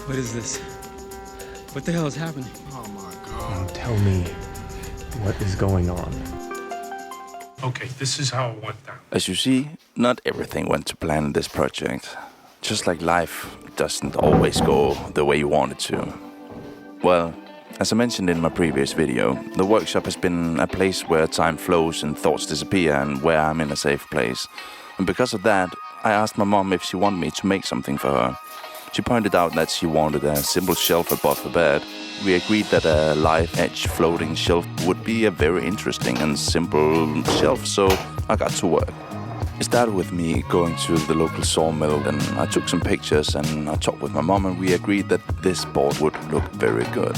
What is this? What the hell is happening? Oh my God. Now tell me what is going on. Okay, this is how it went down. As you see, not everything went to plan in this project. Just like life doesn't always go the way you want it to. Well, as I mentioned in my previous video, the workshop has been a place where time flows and thoughts disappear and where I'm in a safe place. And because of that, I asked my mom if she wanted me to make something for her. She pointed out that she wanted a simple shelf above the bed. We agreed that a live edge floating shelf would be a very interesting and simple shelf, so I got to work. It started with me going to the local sawmill, and I took some pictures and I talked with my mom, and we agreed that this board would look very good.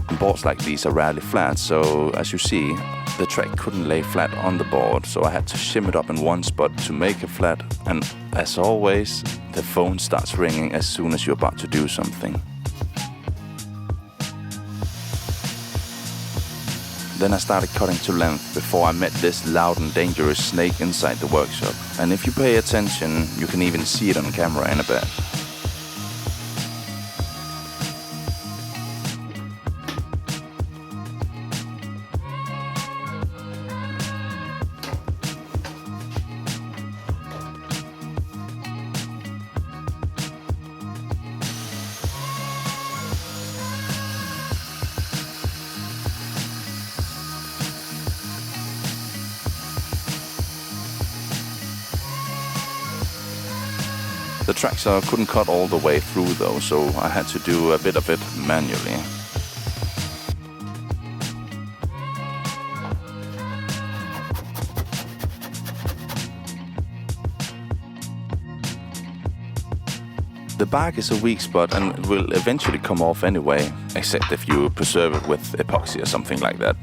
And boards like these are rarely flat, so as you see, the track couldn't lay flat on the board, so I had to shim it up in one spot to make it flat, and as always, the phone starts ringing as soon as you're about to do something. Then I started cutting to length before I met this loud and dangerous snake inside the workshop. And if you pay attention, you can even see it on camera in a bit. The track saw couldn't cut all the way through though, so I had to do a bit of it manually. The bark is a weak spot and will eventually come off anyway, except if you preserve it with epoxy or something like that.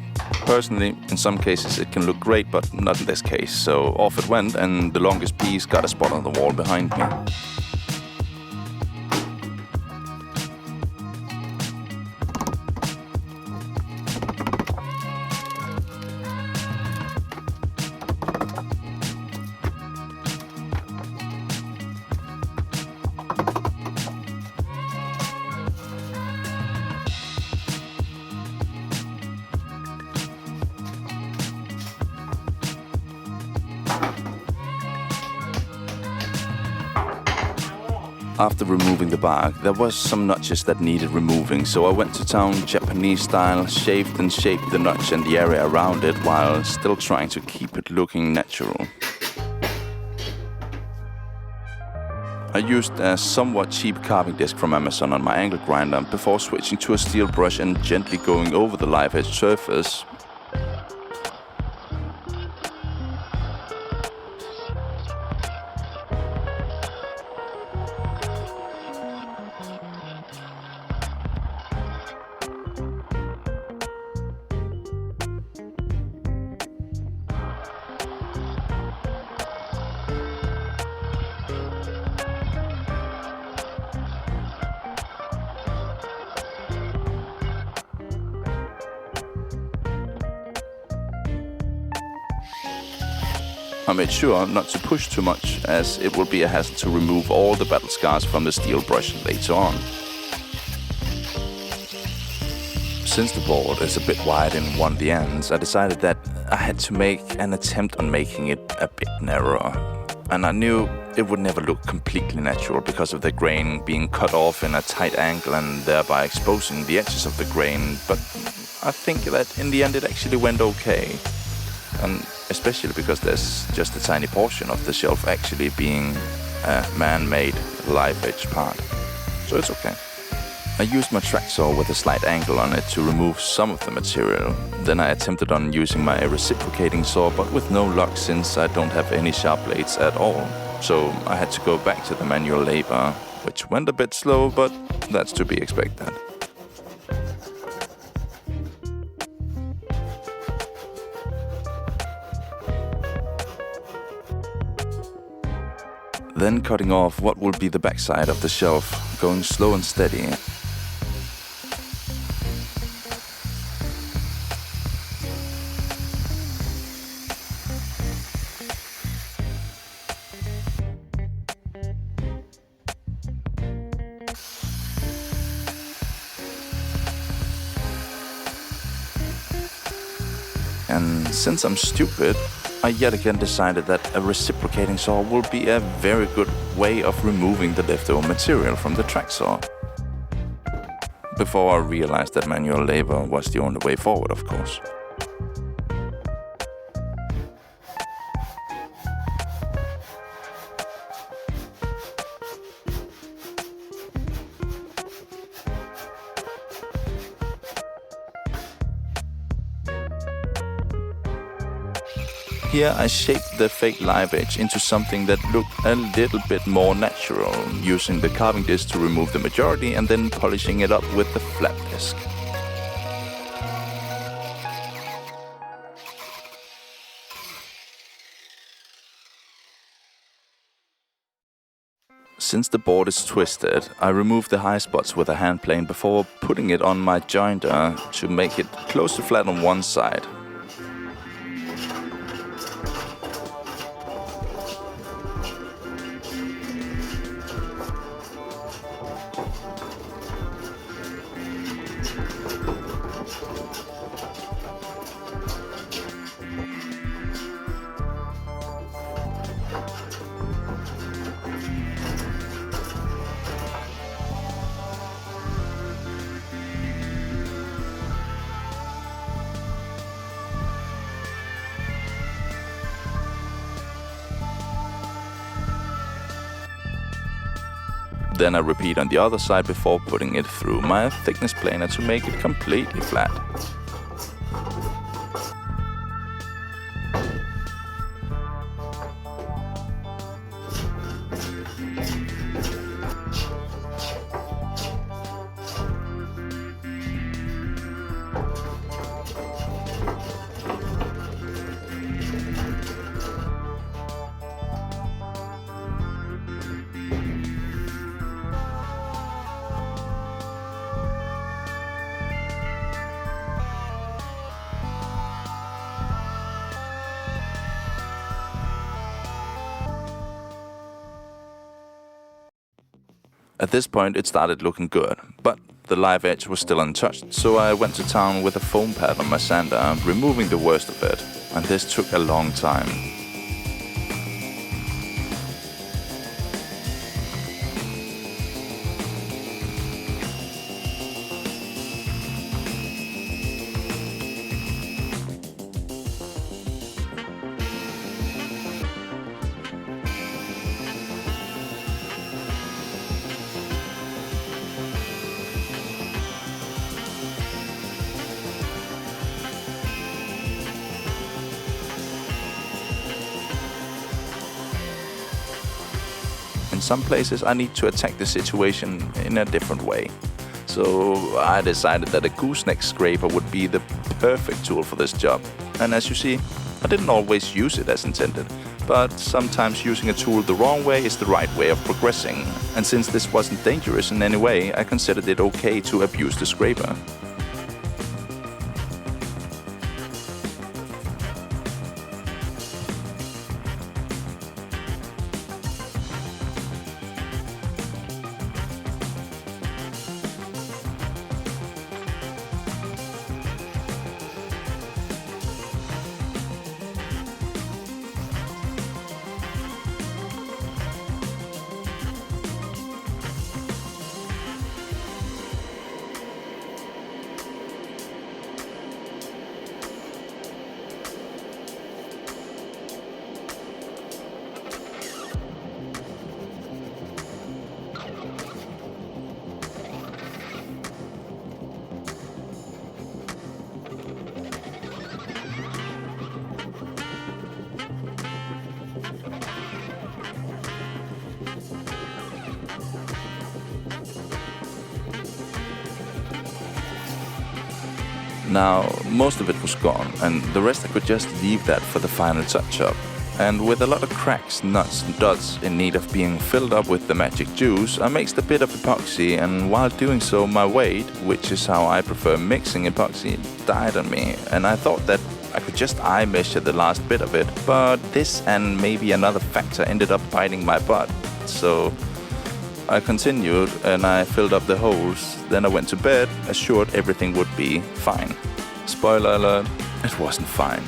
Personally, in some cases it can look great, but not in this case, so off it went and the longest piece got a spot on the wall behind me. After removing the bark, there was some notches that needed removing, so I went to town Japanese style, shaved and shaped the notch and the area around it while still trying to keep it looking natural. I used a somewhat cheap carving disc from Amazon on my angle grinder before switching to a steel brush and gently going over the live edge surface. I made sure not to push too much, as it would be a hassle to remove all the battle scars from the steel brush later on. Since the board is a bit wide in one of the ends, I decided that I had to make an attempt on making it a bit narrower. And I knew it would never look completely natural because of the grain being cut off in a tight angle and thereby exposing the edges of the grain, but I think that in the end it actually went okay. And especially because there's just a tiny portion of the shelf actually being a man-made live edge part. So it's okay. I used my track saw with a slight angle on it to remove some of the material. Then I attempted on using my reciprocating saw, but with no luck since I don't have any sharp blades at all. So I had to go back to the manual labor, which went a bit slow, but that's to be expected. Then cutting off what will be the backside of the shelf, going slow and steady. and since I'm stupid, I yet again decided that a reciprocating saw will be a very good way of removing the leftover material from the track saw. Before I realized that manual labor was the only way forward, of course. Here I shaped the fake live edge into something that looked a little bit more natural, using the carving disc to remove the majority and then polishing it up with the flat disc. Since the board is twisted, I removed the high spots with a hand plane before putting it on my jointer to make it close to flat on one side. Then I repeat on the other side before putting it through my thickness planer to make it completely flat. At this point it started looking good, but the live edge was still untouched, so I went to town with a foam pad on my sander, removing the worst of it, and this took a long time. In some places I need to attack the situation in a different way. So I decided that a gooseneck scraper would be the perfect tool for this job. And as you see, I didn't always use it as intended, but sometimes using a tool the wrong way is the right way of progressing. And since this wasn't dangerous in any way, I considered it okay to abuse the scraper. Now, most of it was gone, and the rest I could just leave that for the final touch-up. And with a lot of cracks, nuts and dots in need of being filled up with the magic juice, I mixed a bit of epoxy, and while doing so my weight, which is how I prefer mixing epoxy, died on me, and I thought that I could just eye measure the last bit of it, but this and maybe another factor ended up biting my butt. So I continued and I filled up the holes, then I went to bed, assured everything would be fine. Spoiler alert, it wasn't fine.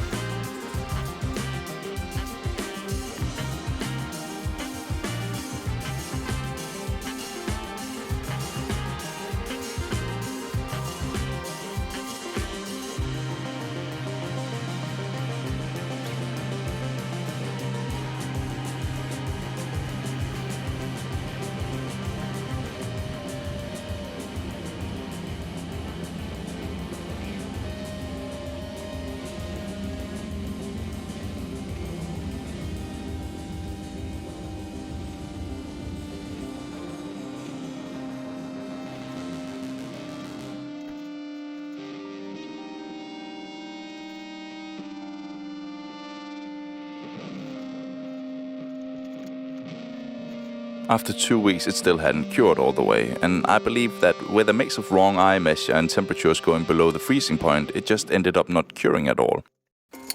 After 2 weeks, it still hadn't cured all the way, and I believe that with a mix of wrong eye measure and temperatures going below the freezing point, it just ended up not curing at all.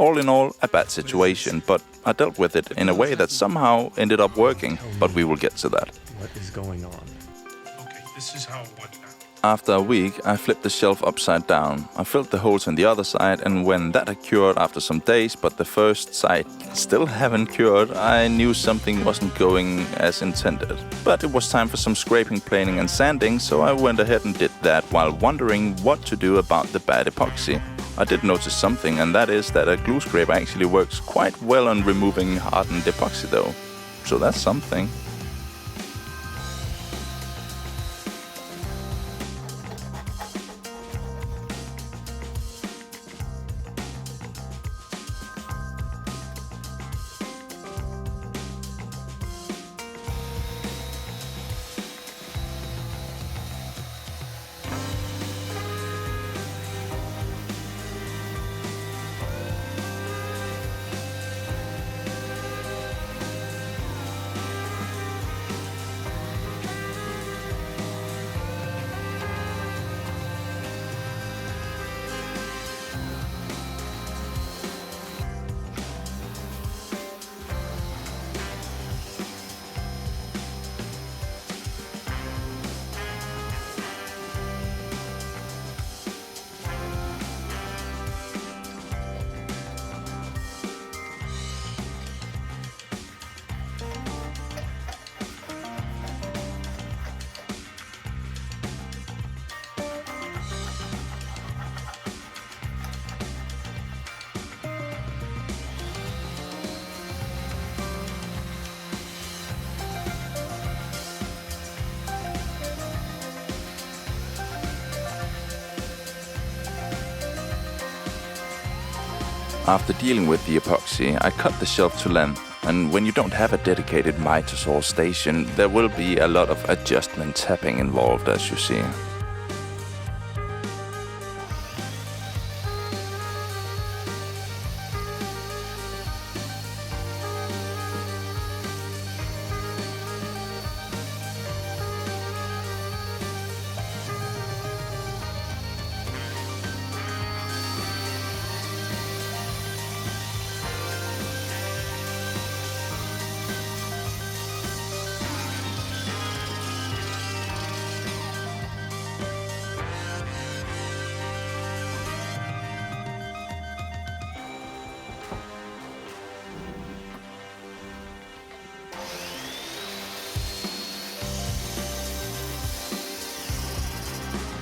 All in all, a bad situation, but I dealt with it in a way that somehow ended up working, but we will get to that. What is going on? Okay, this is how it went down. After a week, I flipped the shelf upside down. I filled the holes on the other side, and when that had cured after some days, but the first side still haven't cured, I knew something wasn't going as intended. But it was time for some scraping, planing and sanding, so I went ahead and did that while wondering what to do about the bad epoxy. I did notice something, and that is that a glue scraper actually works quite well on removing hardened epoxy though. So that's something. After dealing with the epoxy, I cut the shelf to length, and when you don't have a dedicated miter saw station, there will be a lot of adjustment tapping involved, as you see.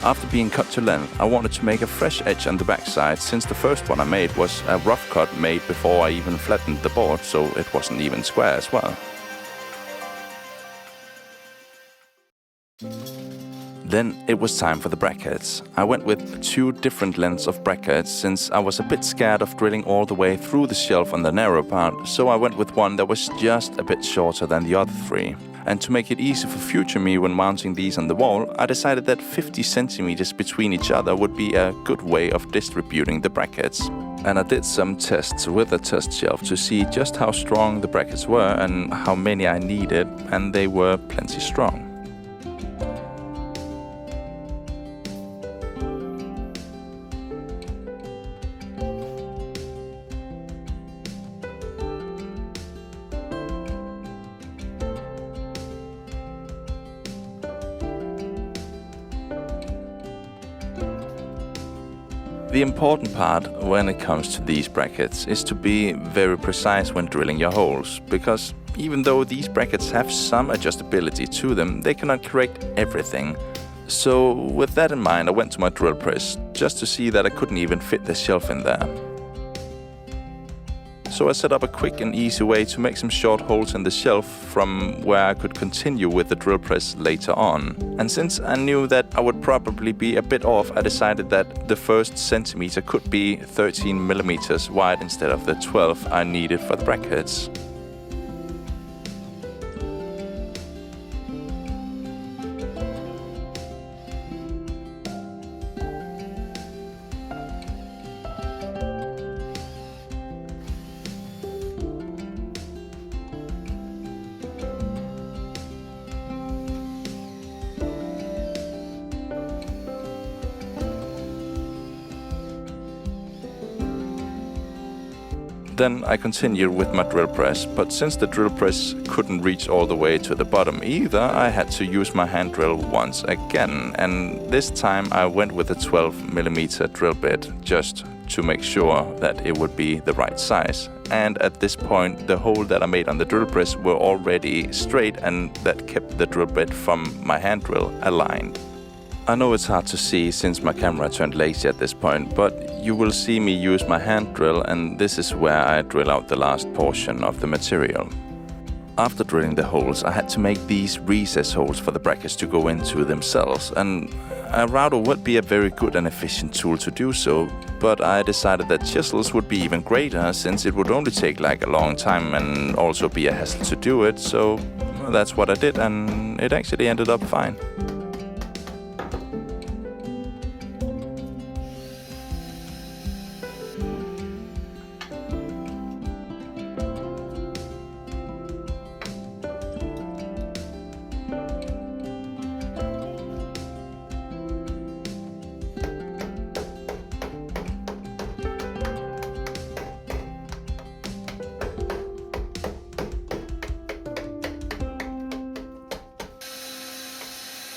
After being cut to length, I wanted to make a fresh edge on the backside, since the first one I made was a rough cut made before I even flattened the board, so it wasn't even square as well. Then it was time for the brackets. I went with 2 different lengths of brackets, since I was a bit scared of drilling all the way through the shelf on the narrow part, so I went with one that was just a bit shorter than the other 3. And to make it easy for future me when mounting these on the wall, I decided that 50 centimeters between each other would be a good way of distributing the brackets. And I did some tests with a test shelf to see just how strong the brackets were and how many I needed, and they were plenty strong. The important part when it comes to these brackets is to be very precise when drilling your holes, because even though these brackets have some adjustability to them, they cannot correct everything. So with that in mind, I went to my drill press just to see that I couldn't even fit the shelf in there. So I set up a quick and easy way to make some short holes in the shelf from where I could continue with the drill press later on. And since I knew that I would probably be a bit off, I decided that the first centimeter could be 13 millimeters wide instead of the 12 I needed for the brackets. Then I continued with my drill press, but since the drill press couldn't reach all the way to the bottom either, I had to use my hand drill once again, and this time I went with a 12mm drill bit just to make sure that it would be the right size. And at this point the hole that I made on the drill press were already straight, and that kept the drill bit from my hand drill aligned. I know it's hard to see since my camera turned lazy at this point, but you will see me use my hand drill, and this is where I drill out the last portion of the material. After drilling the holes, I had to make these recess holes for the brackets to go into themselves, and a router would be a very good and efficient tool to do so, but I decided that chisels would be even greater since it would only take like a long time and also be a hassle to do it, so that's what I did, and it actually ended up fine.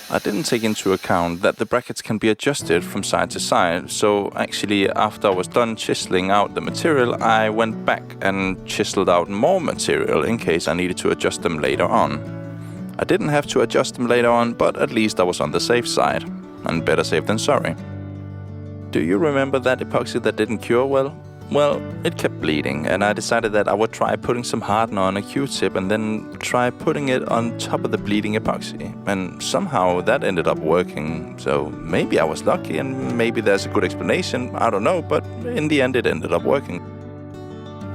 I didn't take into account that the brackets can be adjusted from side to side, so actually after I was done chiseling out the material, I went back and chiseled out more material in case I needed to adjust them later on. I didn't have to adjust them later on, but at least I was on the safe side, and better safe than sorry. Do you remember that epoxy that didn't cure well? Well, it kept bleeding, and I decided that I would try putting some hardener on a Q-tip and then try putting it on top of the bleeding epoxy. And somehow that ended up working, so maybe I was lucky and maybe there's a good explanation, I don't know, but in the end it ended up working.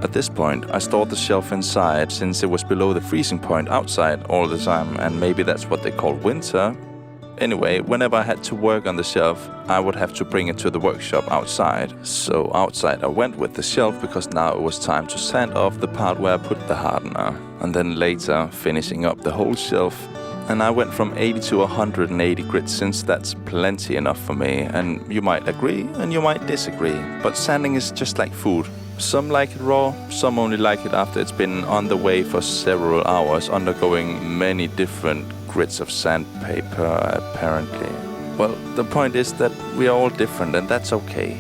At this point, I stored the shelf inside since it was below the freezing point outside all the time, and maybe that's what they call winter. Anyway, whenever I had to work on the shelf, I would have to bring it to the workshop outside. So outside I went with the shelf because now it was time to sand off the part where I put the hardener. And then later finishing up the whole shelf. And I went from 80 to 180 grit since that's plenty enough for me. And you might agree and you might disagree. But sanding is just like food. Some like it raw, some only like it after it's been on the way for several hours, undergoing many different grits of sandpaper, apparently. Well, the point is that we are all different, and that's okay.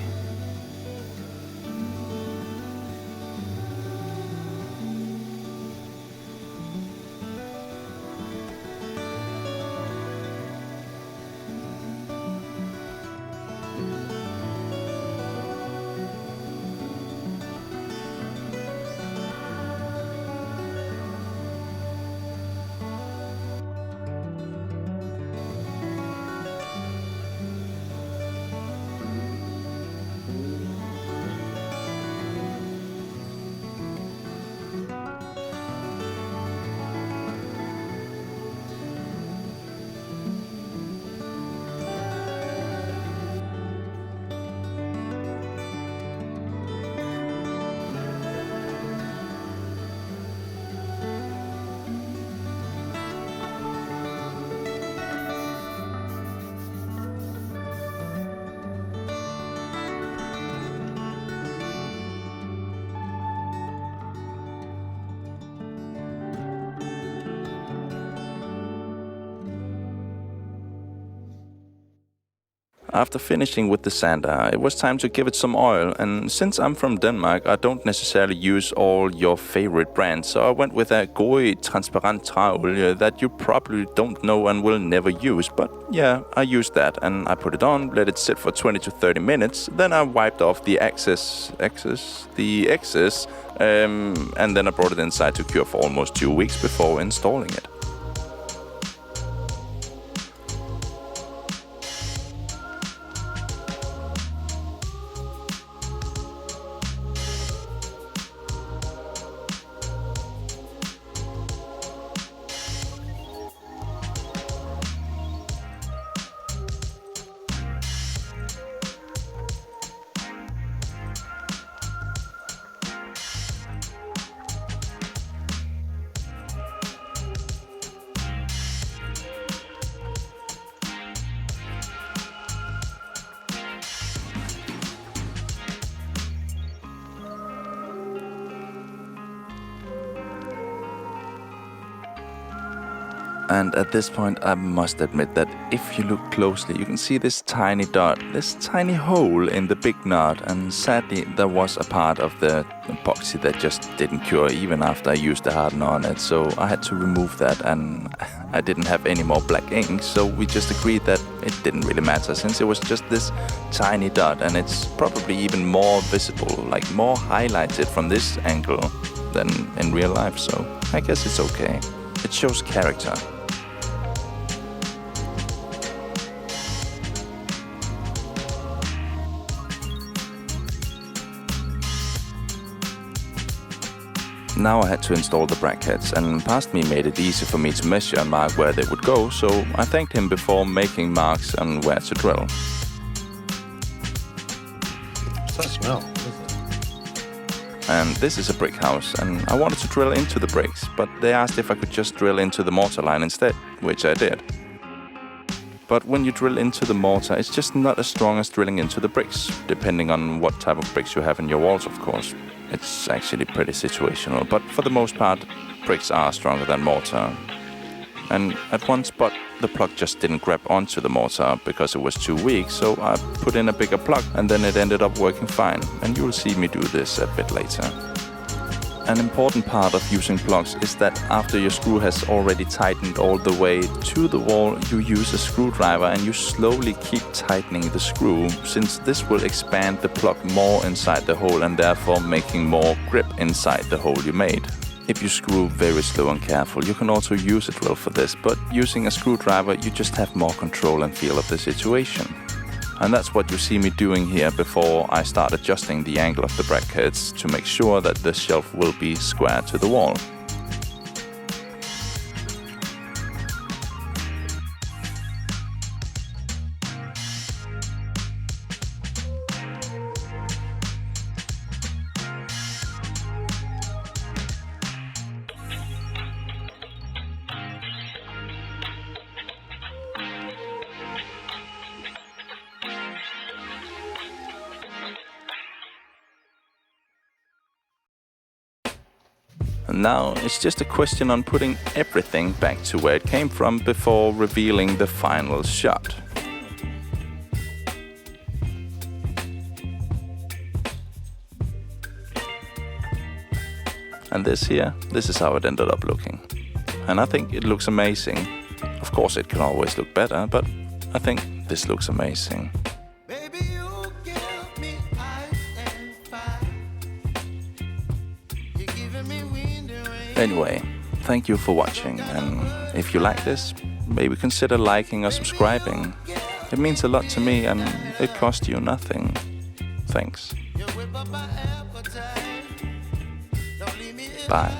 After finishing with the sander, it was time to give it some oil, and since I'm from Denmark, I don't necessarily use all your favorite brands, so I went with a Goi transparent træolie that you probably don't know and will never use, but yeah, I used that, and I put it on, let it sit for 20 to 30 minutes, then I wiped off the excess, and then I brought it inside to cure for almost 2 weeks before installing it. And at this point, I must admit that if you look closely, you can see this tiny dot, this tiny hole in the big knot. And sadly, there was a part of the epoxy that just didn't cure even after I used the hardener on it. So I had to remove that, and I didn't have any more black ink. So we just agreed that it didn't really matter since it was just this tiny dot. And it's probably even more visible, like more highlighted from this angle than in real life. So I guess it's okay. It shows character. Now I had to install the brackets, and past me made it easy for me to measure and mark where they would go, so I thanked him before making marks on where to drill. What's that smell? What is it? And this is a brick house, and I wanted to drill into the bricks, but they asked if I could just drill into the mortar line instead, which I did. But when you drill into the mortar, it's just not as strong as drilling into the bricks, depending on what type of bricks you have in your walls, of course. It's actually pretty situational, but for the most part, bricks are stronger than mortar. And at one spot, the plug just didn't grab onto the mortar because it was too weak, so I put in a bigger plug, and then it ended up working fine. And you'll see me do this a bit later. An important part of using plugs is that after your screw has already tightened all the way to the wall, you use a screwdriver and you slowly keep tightening the screw, since this will expand the plug more inside the hole and therefore making more grip inside the hole you made. If you screw very slow and careful, you can also use a drill for this, but using a screwdriver, you just have more control and feel of the situation. And that's what you see me doing here before I start adjusting the angle of the brackets to make sure that the shelf will be square to the wall. And now it's just a question on putting everything back to where it came from before revealing the final shot. And this is how it ended up looking. And I think it looks amazing. Of course it can always look better, but I think this looks amazing. Anyway, thank you for watching, and if you like this, maybe consider liking or subscribing. It means a lot to me and it costs you nothing. Thanks. Bye.